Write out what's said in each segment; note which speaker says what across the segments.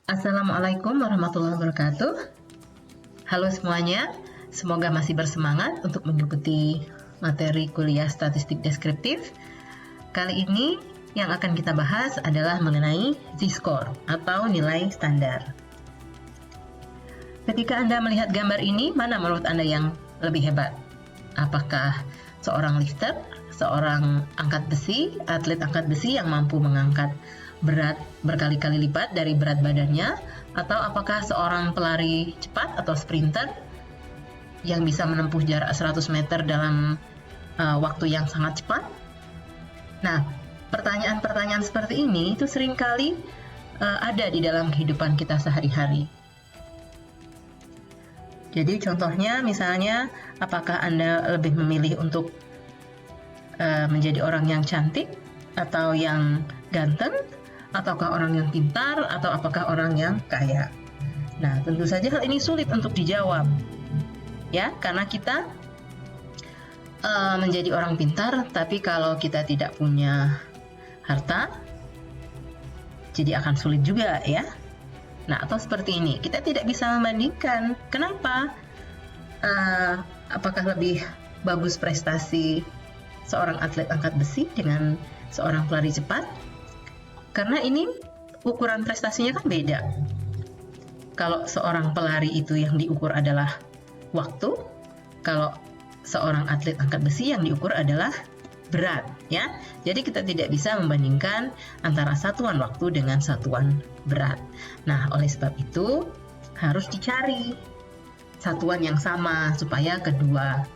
Speaker 1: Assalamualaikum warahmatullahi wabarakatuh. Halo semuanya, semoga masih bersemangat untuk mengikuti materi kuliah statistik deskriptif. Kali ini yang akan kita bahas adalah mengenai Z-score atau nilai standar. Ketika Anda melihat gambar ini, mana menurut Anda yang lebih hebat? Apakah seorang lifter, seorang angkat besi, atlet angkat besi yang mampu mengangkat berat berkali-kali lipat dari berat badannya, atau apakah seorang pelari cepat atau sprinter yang bisa menempuh jarak 100 meter dalam waktu yang sangat cepat? Nah, pertanyaan-pertanyaan seperti ini itu seringkali ada di dalam kehidupan kita sehari-hari. Jadi contohnya misalnya, apakah Anda lebih memilih untuk menjadi orang yang cantik atau yang ganteng, ataukah orang yang pintar, atau apakah orang yang kaya? Nah, tentu saja hal ini sulit untuk dijawab, ya, karena kita menjadi orang pintar, tapi kalau kita tidak punya harta, jadi akan sulit juga, ya. Nah, atau seperti ini, kita tidak bisa membandingkan. Kenapa? Apakah lebih bagus prestasi seorang atlet angkat besi dengan seorang pelari cepat? Karena ini ukuran prestasinya kan beda. Kalau seorang pelari itu yang diukur adalah waktu, kalau seorang atlet angkat besi yang diukur adalah berat, ya. Jadi kita tidak bisa membandingkan antara satuan waktu dengan satuan berat. Nah, oleh sebab itu harus dicari satuan yang sama supaya kedua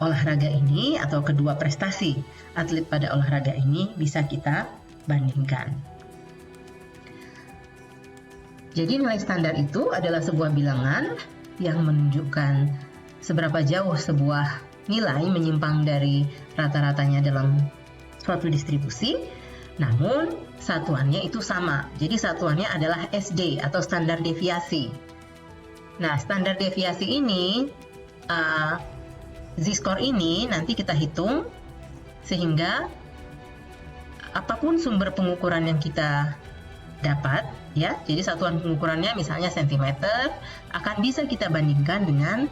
Speaker 1: olahraga ini atau kedua prestasi atlet pada olahraga ini bisa kita bandingkan. Jadi nilai standar itu adalah sebuah bilangan yang menunjukkan seberapa jauh sebuah nilai menyimpang dari rata-ratanya dalam suatu distribusi, namun satuannya itu sama. Jadi satuannya adalah SD atau standar deviasi. Nah, standar deviasi ini, Z-score ini nanti kita hitung sehingga apapun sumber pengukuran yang kita dapat, ya, jadi satuan pengukurannya misalnya sentimeter, akan bisa kita bandingkan dengan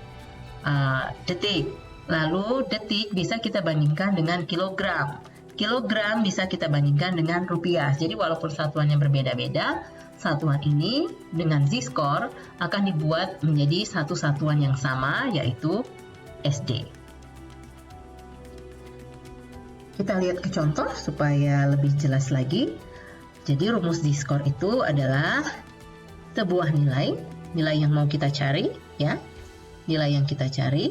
Speaker 1: detik. Lalu detik bisa kita bandingkan dengan kilogram. Kilogram bisa kita bandingkan dengan rupiah. Jadi walaupun satuannya berbeda-beda, satuan ini dengan Z-score akan dibuat menjadi satu satuan yang sama, yaitu SD. Kita lihat ke contoh supaya lebih jelas lagi. Jadi rumus Z-score itu adalah sebuah nilai yang mau kita cari, ya, nilai yang kita cari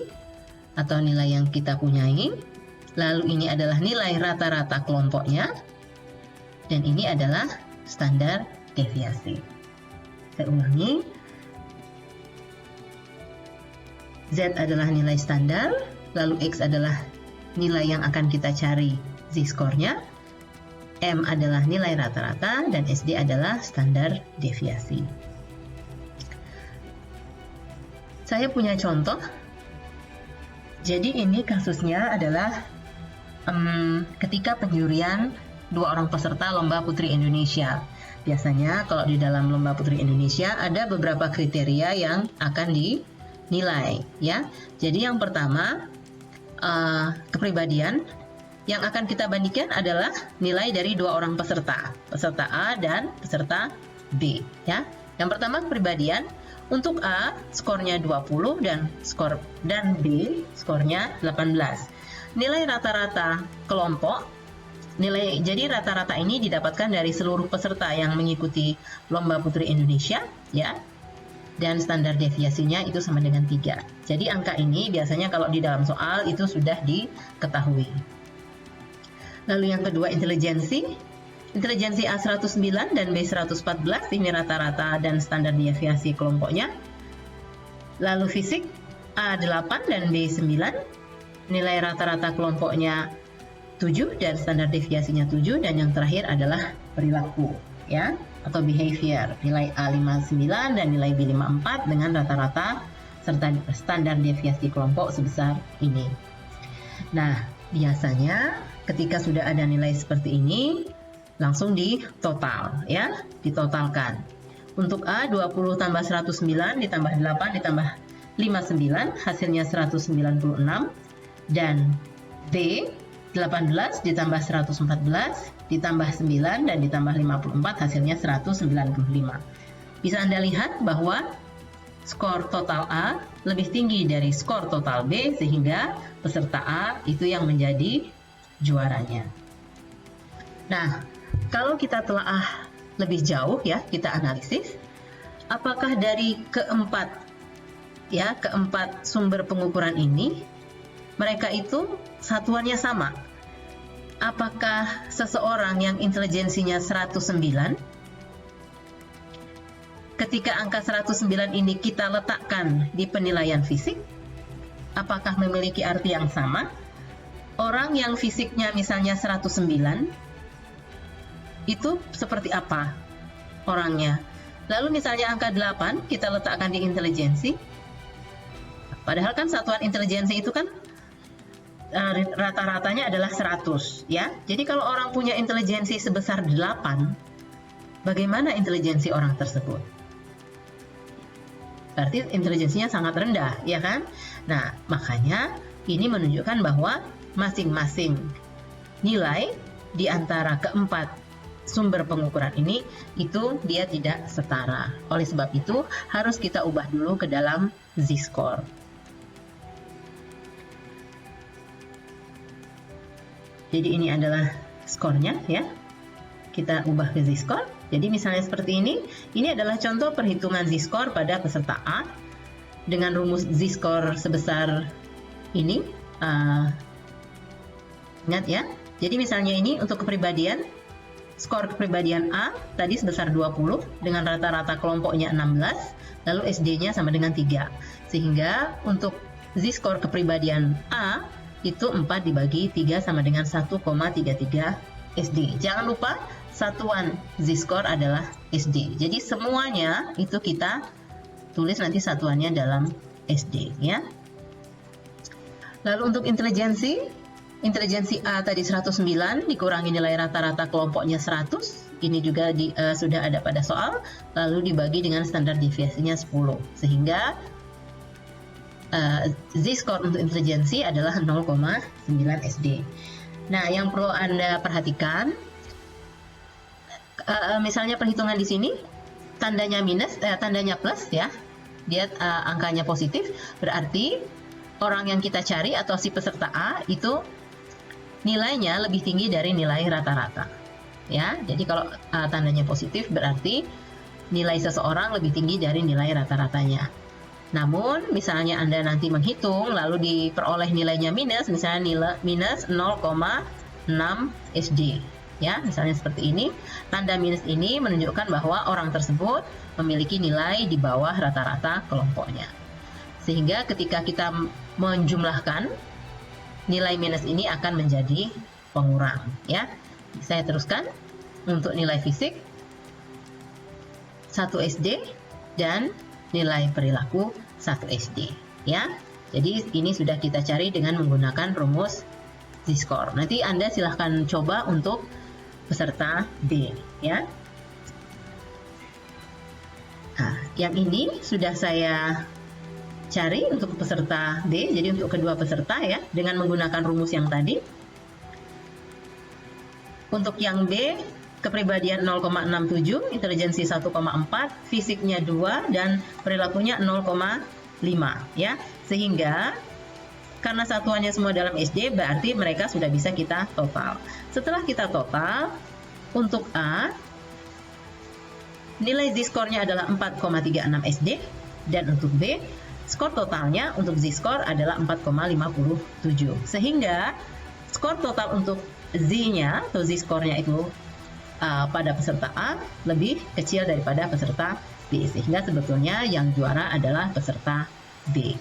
Speaker 1: atau nilai yang kita punyai. Lalu ini adalah nilai rata-rata kelompoknya, dan ini adalah standar deviasi. Saya ulangi, Z adalah nilai standar, lalu X adalah nilai yang akan kita cari Z-score-nya, M adalah nilai rata-rata, dan SD adalah standar deviasi. Saya punya contoh. Jadi ini kasusnya adalah ketika penjurian 2 orang peserta Lomba Putri Indonesia. Biasanya kalau di dalam Lomba Putri Indonesia ada beberapa kriteria yang akan dinilai, ya. Jadi yang pertama, kepribadian. Yang akan kita bandingkan adalah nilai dari 2 orang peserta A dan peserta B, ya. Yang pertama kepribadian. Untuk A skornya 20 dan B skornya 18. Nilai rata-rata kelompok, jadi rata-rata ini didapatkan dari seluruh peserta yang mengikuti Lomba Putri Indonesia, ya. Dan standar deviasinya itu sama dengan 3. Jadi angka ini biasanya kalau di dalam soal itu sudah diketahui. Lalu yang kedua intelijensi A 109 dan B 114, ini rata-rata dan standar deviasi kelompoknya. Lalu fisik A 8 dan B 9, nilai rata-rata kelompoknya 7 dan standar deviasinya 7. Dan yang terakhir adalah perilaku, ya, atau behavior, nilai A 59 dan nilai B 54 dengan rata-rata serta standar deviasi kelompok sebesar ini. Nah, biasanya ketika sudah ada nilai seperti ini langsung ditotal, ya, ditotalkan. Untuk A 20 tambah 109 ditambah 8 ditambah 59 hasilnya 196, dan B 18 ditambah 114 ditambah 9 dan ditambah 54 hasilnya 195. Bisa Anda lihat bahwa skor total A lebih tinggi dari skor total B, sehingga peserta A itu yang menjadi juaranya. Nah, kalau kita telah lebih jauh ya, kita analisis apakah dari keempat sumber pengukuran ini mereka itu satuannya sama. Apakah seseorang yang intelijensinya 109, ketika angka 109 ini kita letakkan di penilaian fisik, apakah memiliki arti yang sama? Orang yang fisiknya misalnya 109, itu seperti apa orangnya? Lalu misalnya angka 8 kita letakkan di intelijensi, padahal kan satuan intelijensi itu kan rata-ratanya adalah 100 ya. Jadi kalau orang punya intelijensi sebesar 8, bagaimana intelijensi orang tersebut? Berarti intelijensinya sangat rendah, ya kan? Nah, makanya ini menunjukkan bahwa masing-masing nilai di antara keempat sumber pengukuran ini itu dia tidak setara. Oleh sebab itu, harus kita ubah dulu ke dalam z-score. Jadi ini adalah skornya ya. Kita ubah ke z-score. Jadi misalnya seperti ini adalah contoh perhitungan z-score pada peserta A dengan rumus z-score sebesar ini. Ingat ya. Jadi misalnya ini untuk kepribadian, skor kepribadian A tadi sebesar 20 dengan rata-rata kelompoknya 16, lalu SD-nya sama dengan 3. Sehingga untuk z-score kepribadian A itu 4 dibagi 3 sama dengan 1,33 SD. Jangan lupa satuan z-score adalah SD. Jadi semuanya itu kita tulis nanti satuannya dalam SD ya. Lalu untuk intelijensi A tadi 109 dikurangi nilai rata-rata kelompoknya 100. Ini juga sudah ada pada soal, lalu dibagi dengan standar deviasinya 10. Sehingga z-score untuk intelijensi adalah 0,9 SD. Nah, yang perlu Anda perhatikan, misalnya perhitungan di sini tandanya tandanya plus ya, dia angkanya positif, berarti orang yang kita cari atau si peserta A itu nilainya lebih tinggi dari nilai rata-rata ya. Jadi kalau tandanya positif berarti nilai seseorang lebih tinggi dari nilai rata-ratanya. Namun misalnya Anda nanti menghitung lalu diperoleh nilainya minus, misalnya minus 0,6 SD ya, misalnya seperti ini. Tanda minus ini menunjukkan bahwa orang tersebut memiliki nilai di bawah rata-rata kelompoknya. Sehingga ketika kita menjumlahkan, nilai minus ini akan menjadi pengurang ya. Saya teruskan untuk nilai fisik 1 SD dan nilai perilaku 1 SD ya. Jadi ini sudah kita cari dengan menggunakan rumus z-score. Nanti Anda silahkan coba untuk peserta B ya. Nah, yang ini sudah saya cari untuk peserta B, jadi untuk kedua peserta ya, dengan menggunakan rumus yang tadi. Untuk yang B, kepribadian 0,67, intelijensi 1,4, fisiknya 2, dan perilakunya 0,5 ya. Sehingga karena satuannya semua dalam SD, berarti mereka sudah bisa kita total. Setelah kita total, untuk A, nilai z-score-nya adalah 4,36 SD, dan untuk B, skor totalnya untuk z-score adalah 4,57. Sehingga skor total untuk z-nya atau z-score-nya itu pada peserta A lebih kecil daripada peserta B. Sehingga sebetulnya yang juara adalah peserta B.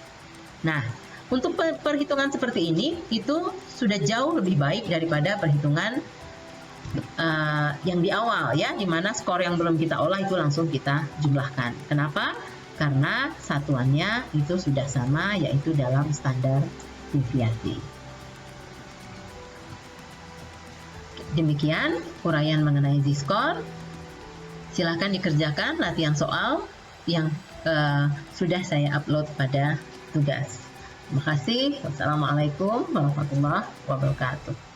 Speaker 1: Nah, untuk perhitungan seperti ini itu sudah jauh lebih baik daripada perhitungan yang di awal ya, dimana skor yang belum kita olah itu langsung kita jumlahkan. Kenapa? Karena satuannya itu sudah sama, yaitu dalam standar deviasi. Demikian uraian mengenai z-score. Silahkan dikerjakan latihan soal yang sudah saya upload pada tugas. Terima kasih. Wassalamualaikum warahmatullahi wabarakatuh.